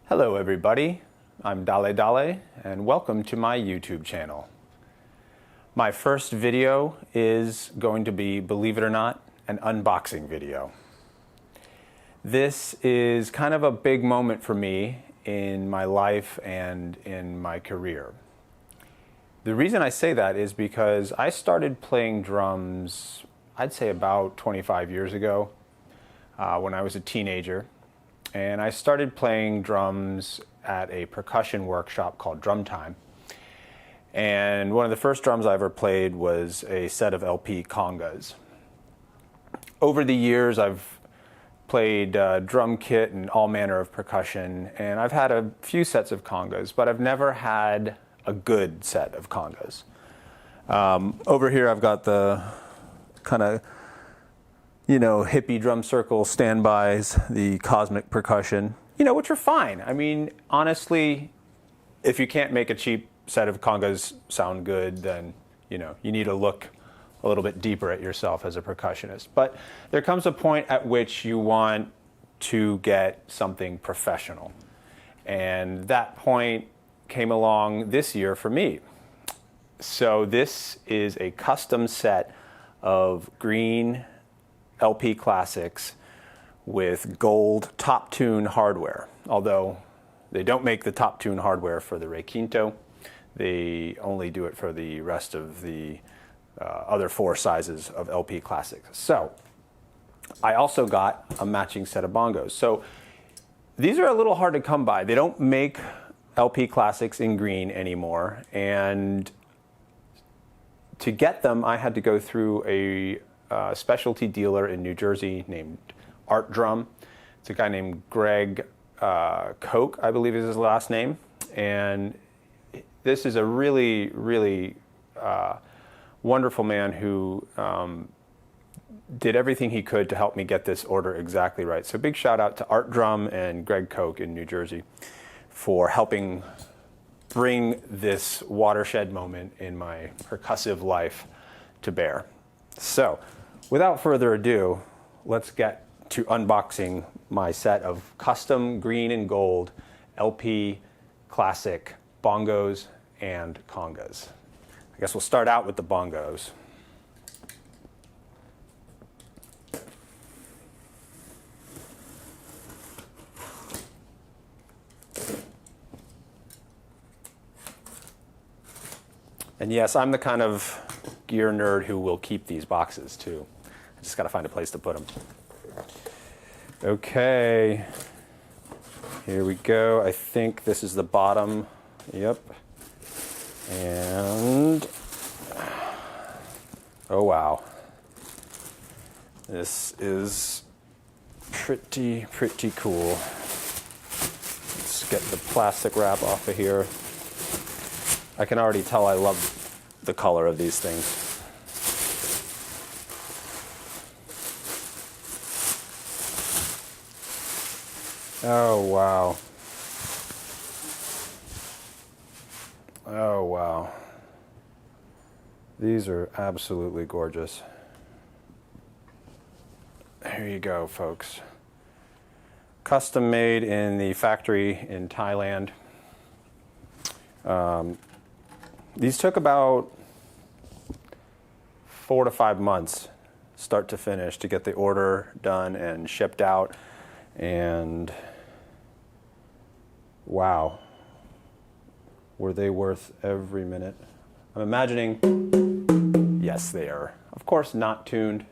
Hello everybody, I'm Dale Dale and welcome to my YouTube channel. My first video is going to be, believe it or not, an unboxing video. This is kind of a big moment for me in my life and in my career. The reason I say that is because I started playing drums, I'd say about 25 years ago, when I was a teenager. And I started playing drums at a percussion workshop called Drum Time. And one of the first drums I ever played was a set of LP Congas. Over the years, I've played drum kit and all manner of percussion, and I've had a few sets of congas, but I've never had a good set of congas. Over here, I've got the kind of hippie drum circle standbys, the cosmic percussion, which are fine. I mean, honestly, if you can't make a cheap set of congas sound good, then, you need to look a little bit deeper at yourself as a percussionist. But there comes a point at which you want to get something professional. And that point came along this year for me. So this is a custom set of green LP Classics with gold TopTuned hardware. Although they don't make the TopTuned hardware for the Requinto, they only do it for the rest of the other 4 sizes of LP Classics. So I also got a matching set of bongos. So these are a little hard to come by. They don't make LP Classics in green anymore, and to get them I had to go through a specialty dealer in New Jersey named Art Drum. It's a guy named Greg KOCH, I believe is his last name. And this is a really, really wonderful man who did everything he could to help me get this order exactly right. So big shout out to Art Drum and Greg KOCH in New Jersey for helping bring this watershed moment in my percussive life to bear. So, without further ado, let's get to unboxing my set of custom green and gold LP Classic Bongos and Congas. I guess we'll start out with the bongos. And yes, I'm the kind of gear nerd who will keep these boxes too. I just got to find a place to put them. Okay, here we go. I think this is the bottom. Yep. And oh wow, this is pretty cool. Let's get the plastic wrap off of here. I can already tell I love the color of these things. Oh wow. Oh wow. These are absolutely gorgeous. Here you go, folks. Custom made in the factory in Thailand. These took about 4 to 5 months, start to finish, to get the order done and shipped out. And wow, were they worth every minute? I'm imagining, yes, they are. Of course, not tuned,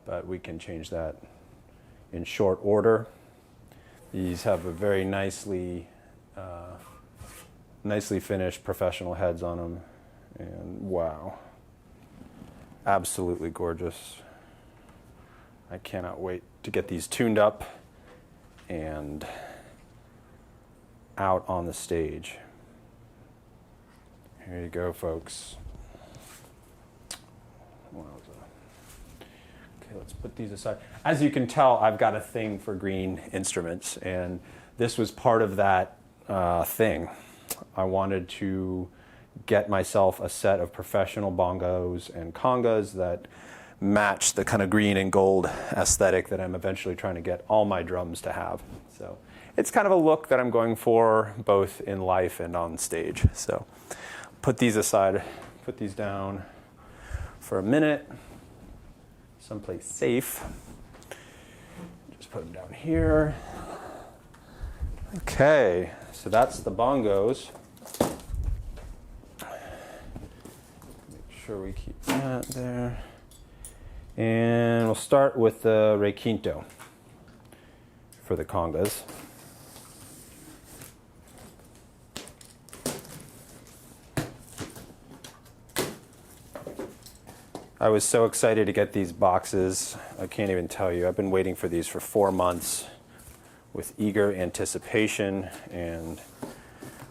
but we can change that in short order. These have a very nicely finished professional heads on them, and wow, absolutely gorgeous. I cannot wait to get these tuned up and out on the stage. Here you go, folks. Okay, let's put these aside. As you can tell, I've got a thing for green instruments, and this was part of that thing. I wanted to get myself a set of professional bongos and congas that match the kind of green and gold aesthetic that I'm eventually trying to get all my drums to have. So, it's kind of a look that I'm going for both in life and on stage. So put these aside, put these down for a minute, someplace safe. Just put them down here. Okay, so that's the bongos. Make sure we keep that there. And we'll start with the Requinto for the congas. I was so excited to get these boxes. I can't even tell you. I've been waiting for these for 4 months with eager anticipation, and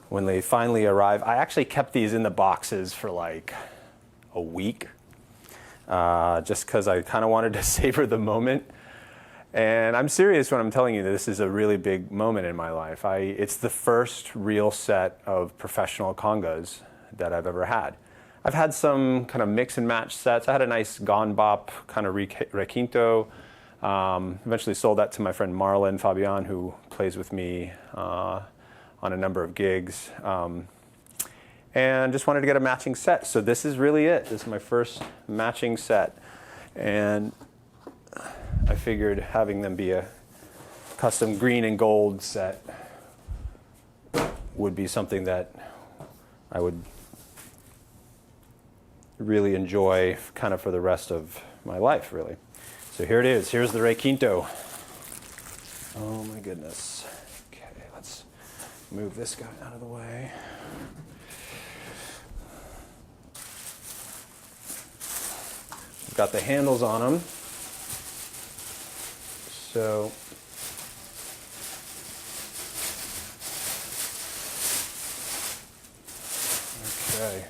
when they finally arrive, I actually kept these in the boxes for like a week, just because I kind of wanted to savor the moment. And I'm serious when I'm telling you this is a really big moment in my life. It's the first real set of professional congas that I've ever had. I've had some kind of mix and match sets. I had a nice Gon Bop kind of Requinto. Eventually sold that to my friend Marlon Fabian, who plays with me on a number of gigs. And just wanted to get a matching set. So this is really it. This is my first matching set. And I figured having them be a custom green and gold set would be something that I would really enjoy kind of for the rest of my life, really. So here it is. Here's the Requinto. Oh my goodness. Okay, let's move this guy out of the way. We've got the handles on them. So okay.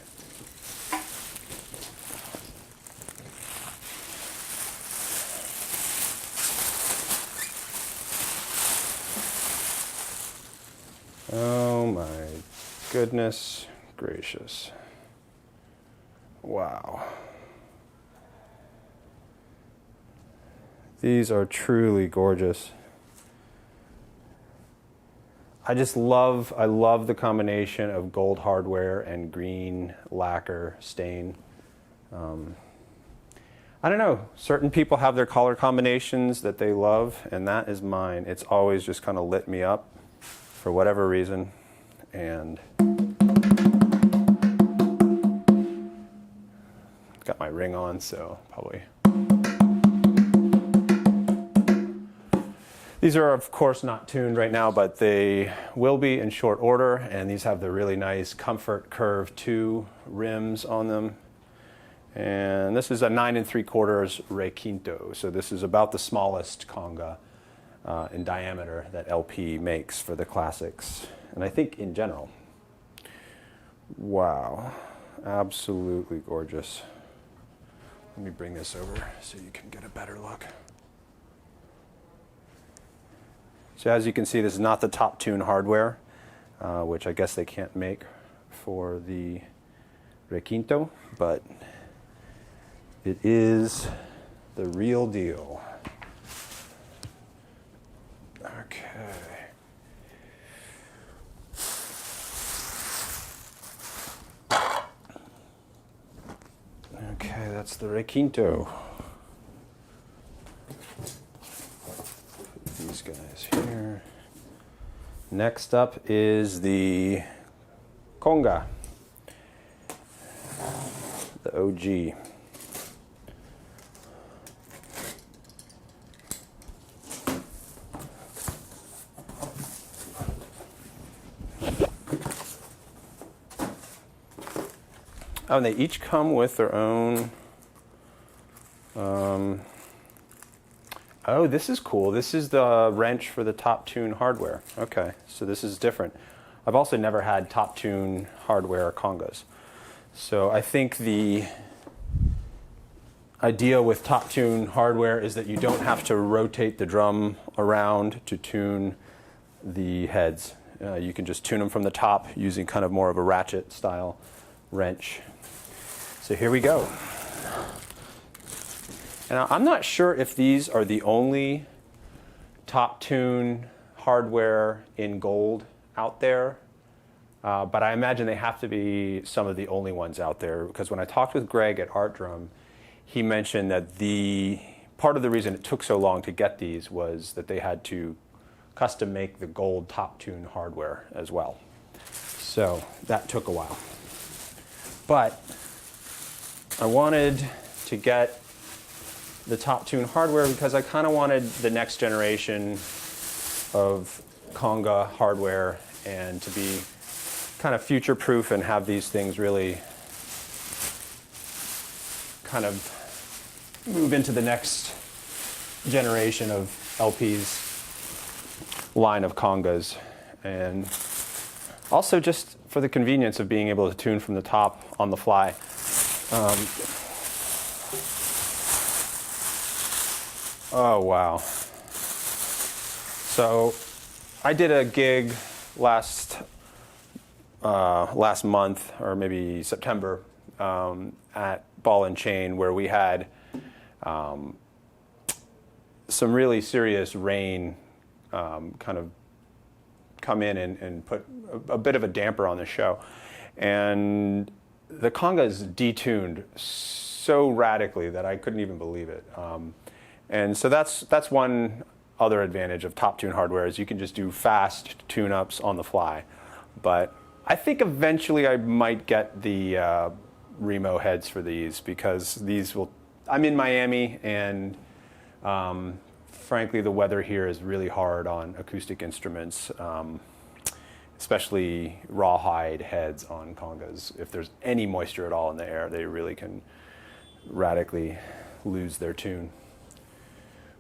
Oh my goodness gracious. Wow. These are truly gorgeous. I love the combination of gold hardware and green lacquer stain. I don't know, certain people have their color combinations that they love, and that is mine. It's always just kind of lit me up for whatever reason. And got my ring on, so probably. These are of course not tuned right now, but they will be in short order, and these have the really nice Comfort Curve 2 rims on them. And this is a 9 3/4 Requinto, so this is about the smallest conga in diameter that LP makes for the classics, and I think in general. Wow, absolutely gorgeous. Let me bring this over so you can get a better look. So as you can see, this is not the TopTuned hardware, which I guess they can't make for the Requinto, but it is the real deal. Okay. Okay, that's the Requinto. Put these guys here. Next up is the Conga, the OG. Oh, and they each come with their own. Oh, this is cool. This is the wrench for the TopTuned hardware. Okay, so this is different. I've also never had TopTuned hardware congas. So I think the idea with TopTuned hardware is that you don't have to rotate the drum around to tune the heads. You can just tune them from the top using kind of more of a ratchet style wrench. So here we go. And I'm not sure if these are the only TopTuned hardware in gold out there, but I imagine they have to be some of the only ones out there, because when I talked with Greg at Art Drum, he mentioned that part of the reason it took so long to get these was that they had to custom make the gold TopTuned hardware as well. So that took a while. But I wanted to get the TopTuned hardware because I kind of wanted the next generation of Conga hardware and to be kind of future-proof and have these things really kind of move into the next generation of LP's line of congas. And also just for the convenience of being able to tune from the top on the fly. Oh, wow. So I did a gig last month, or maybe September, at Ball and Chain, where we had some really serious rain kind of come in and put a bit of a damper on the show. And the congas detuned so radically that I couldn't even believe it. And so that's one other advantage of TopTuned hardware, is you can just do fast tune-ups on the fly. But I think eventually I might get the Remo heads for these, because I'm in Miami, and frankly the weather here is really hard on acoustic instruments, especially rawhide heads on congas. If there's any moisture at all in the air, they really can radically lose their tune.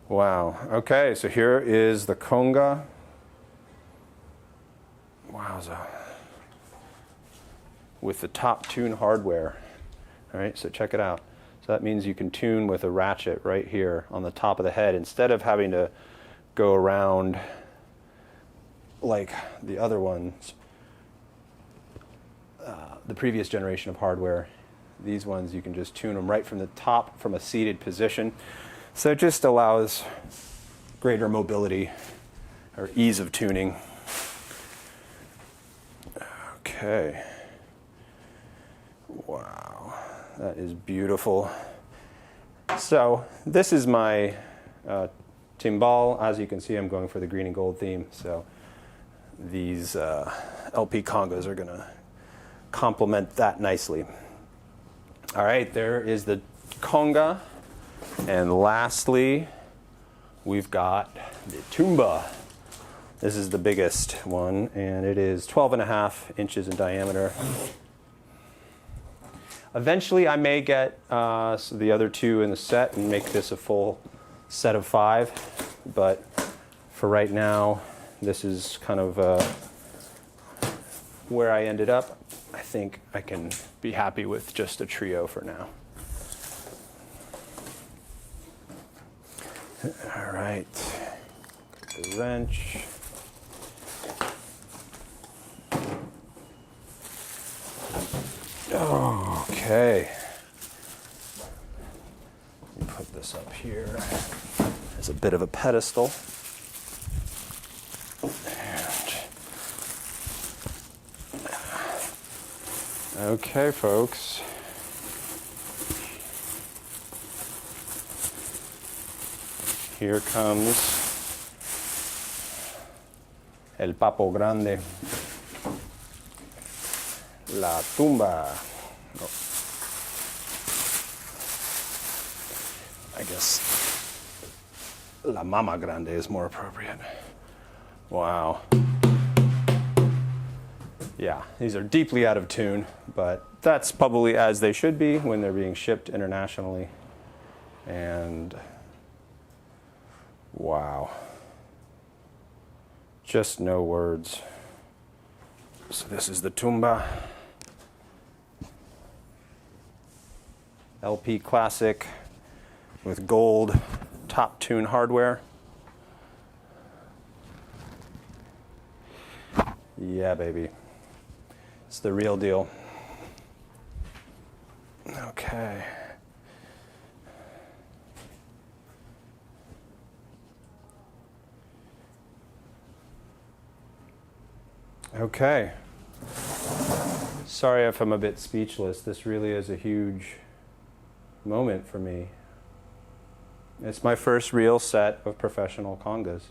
Wow. Okay, so here is the conga. Wowza. With the TopTuned hardware. All right, so check it out. So that means you can tune with a ratchet right here on the top of the head, instead of having to go around like the other ones, the previous generation of hardware. These ones, you can just tune them right from the top from a seated position. So it just allows greater mobility or ease of tuning. Okay. Wow, that is beautiful. So this is my timbal. As you can see, I'm going for the green and gold theme. So these LP Congas are going to complement that nicely. All right, there is the conga. And lastly, we've got the Tumba. This is the biggest one, and it is 12.5 inches in diameter. Eventually, I may get the other two in the set and make this a full set of 5. But for right now, this is kind of where I ended up. I think I can be happy with just a trio for now. All right, the wrench. Okay. Let me put this up here as a bit of a pedestal. Okay, folks. Here comes el papo grande, la tumba. Oh. I guess la mama grande is more appropriate. Wow. Yeah, these are deeply out of tune, but that's probably as they should be when they're being shipped internationally. And wow. Just no words. So this is the Tumba. LP Classic with gold TopTuned hardware. Yeah, baby. It's the real deal. Okay. Okay. Sorry if I'm a bit speechless. This really is a huge moment for me. It's my first real set of professional congas.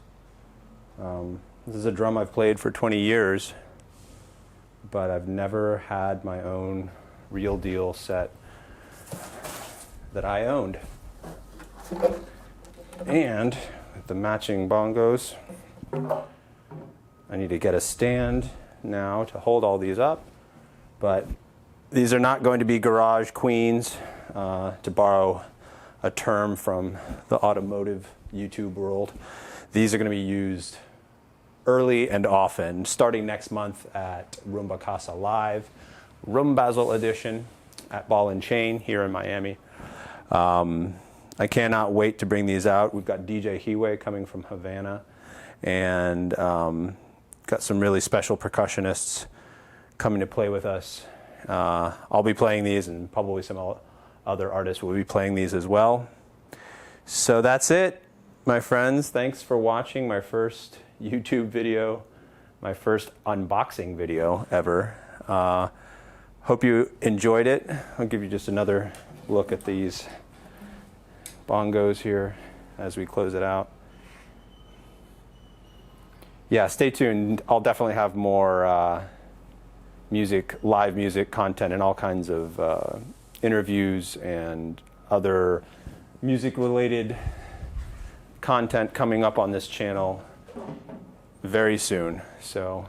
This is a drum I've played for 20 years, but I've never had my own real deal set that I owned. And with the matching bongos, I need to get a stand now to hold all these up, but these are not going to be garage queens, to borrow a term from the automotive YouTube world. These are going to be used early and often, starting next month at Rumba Casa Live, Rumbazzle edition at Ball and Chain here in Miami. I cannot wait to bring these out. We've got DJ Hiwe coming from Havana, and got some really special percussionists coming to play with us. I'll be playing these, and probably some other artists will be playing these as well. So that's it, my friends. Thanks for watching my first YouTube video, my first unboxing video ever. Hope you enjoyed it. I'll give you just another look at these bongos here as we close it out. Yeah, stay tuned. I'll definitely have more live music content, and all kinds of interviews and other music-related content coming up on this channel very soon. So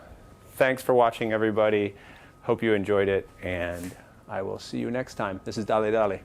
thanks for watching, everybody. Hope you enjoyed it, and I will see you next time. This is Dale Dale.